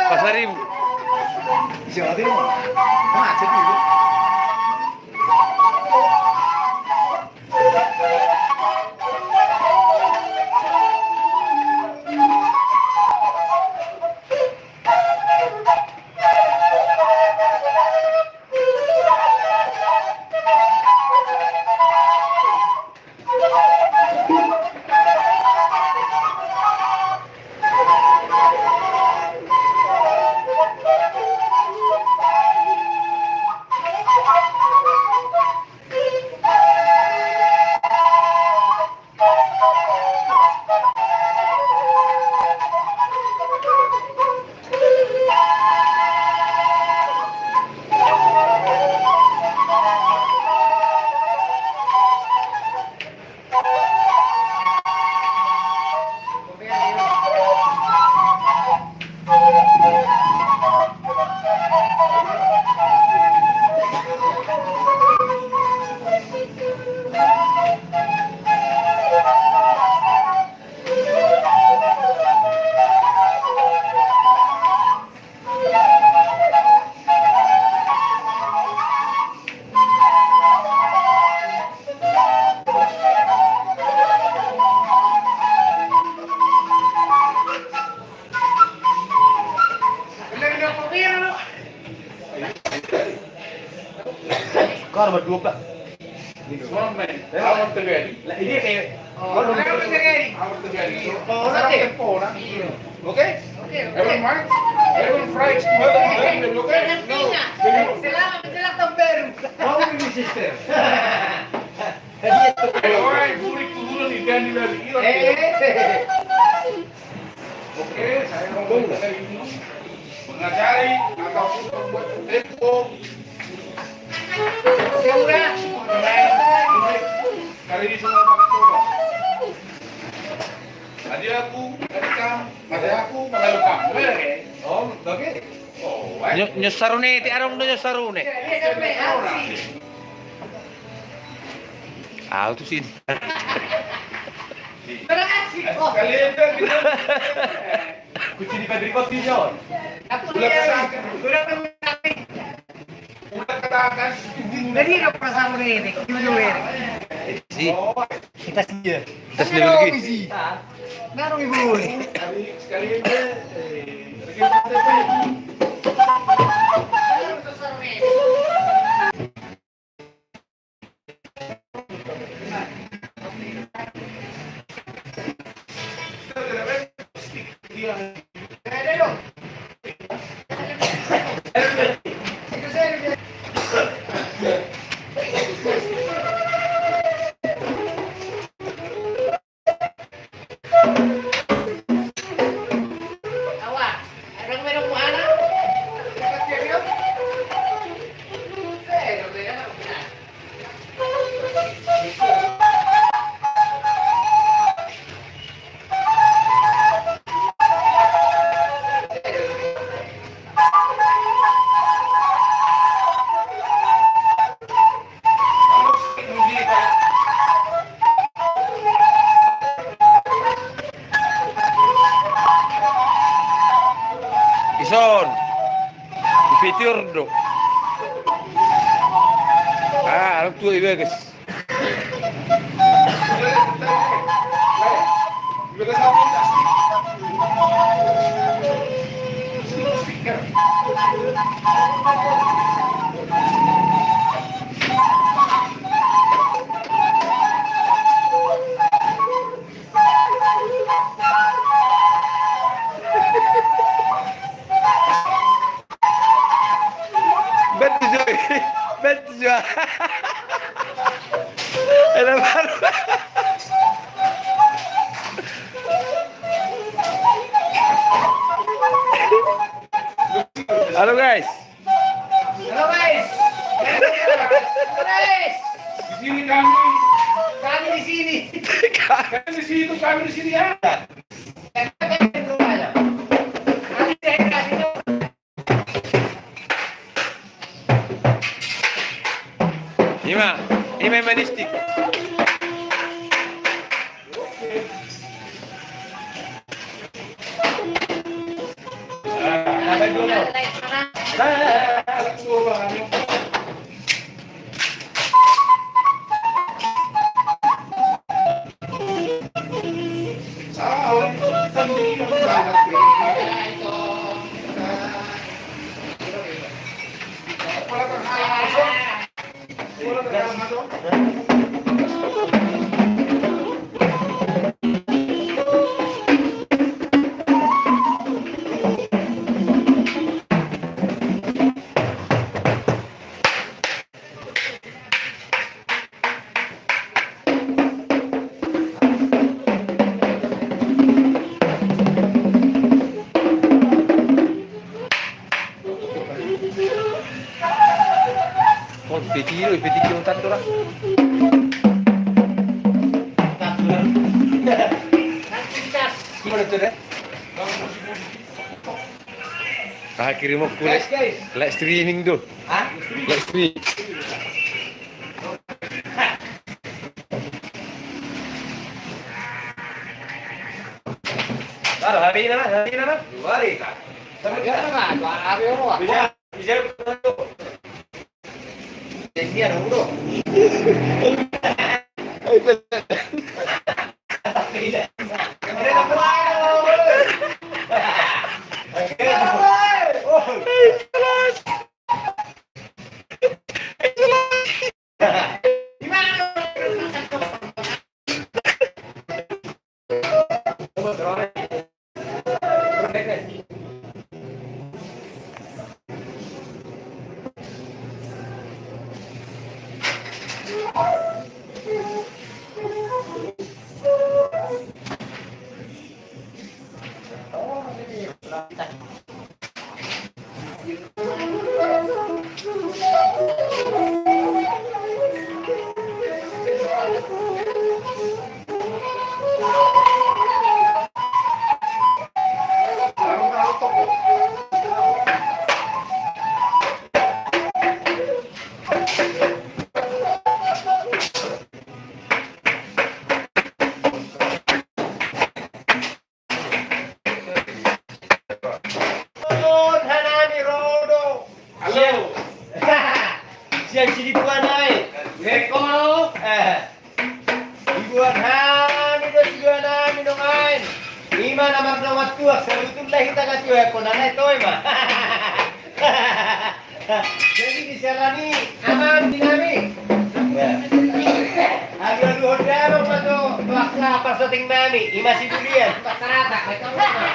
Pasar Ibu. Jawa Timur. Macet itu. Kau nomor 2 Pak. Awal terjadi. Lah ini kayak Awal terjadi. Oh, nanti tempo na. Okay? Everyone, everyone friends, okay? Selamat menjelang tahun baru. mau ini sister. Orang burik turun ikan di dari Irak. Oke, saya mau hari ini mengajari ataupun membuat tempo. Kali ini semua pakai coba. Tadi aku, tadi kamu, tadi aku, lalu kamu. Oh, oke. Oh, Nyo sarune ti arong nyo sarune. Ah, itu sih. kalian kan gitu. Kunci di pabrik kopi John. Udah katakan. Jadi ada pasar ini, Si. kita sih. Tas ni lagi. Narong ibu. Sekali aja. Ison. Fitur do. Ah, alam tu ibu guys. Betul juga. Ada baru. Halo guys. Halo guys. Guys, Di sini kami, kami di sini. kami di situ, kami di sini ya. Ini main manistik. dulu. Oh, PT yung tanto lah. Gimana tuh deh? Ah, kirim aku live streaming tuh. Hah? Live stream. Taruh hari ini mana? Hari kan? Tapi kan enggak, hari orang. Bisa jadi ada udah. Siang sini tuan ay. Rekol. Ibuan han itu sibuan han minum ain. Ima namar nomor tua sebetulnya kita kat cuek konanai toy mah. Jadi disalani aman dinami. Aduh hoda apa tuh? Waktu apa setting mami? Ima si dulian. Tak terata. Kau mana?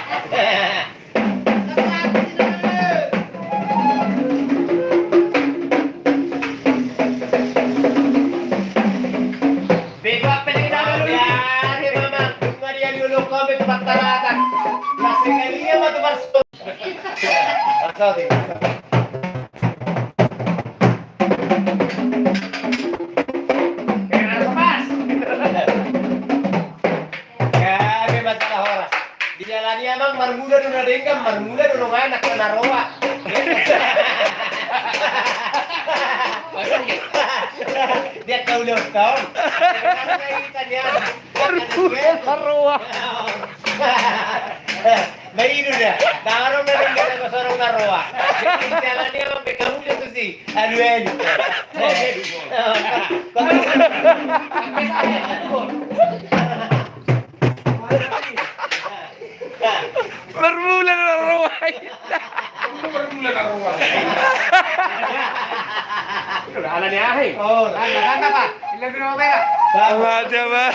Dijalani emang marmuda dulu dengkam, marmuda dulu main nak naroa. Dia kau udah tahun. Naroa. Nah ini udah, taruh dari kita ke sorong naroa. Jadi jalannya sampai kamu itu sih, aduh ini. Berbulan naroa. Udah alani ahi. Oh, Kan apa? Ilan pinamera. Ada bah.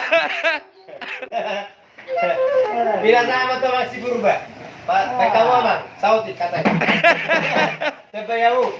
Bila sama tuh masih berubah. Pak, kamu apa? Sautit katanya. Sampai yahu.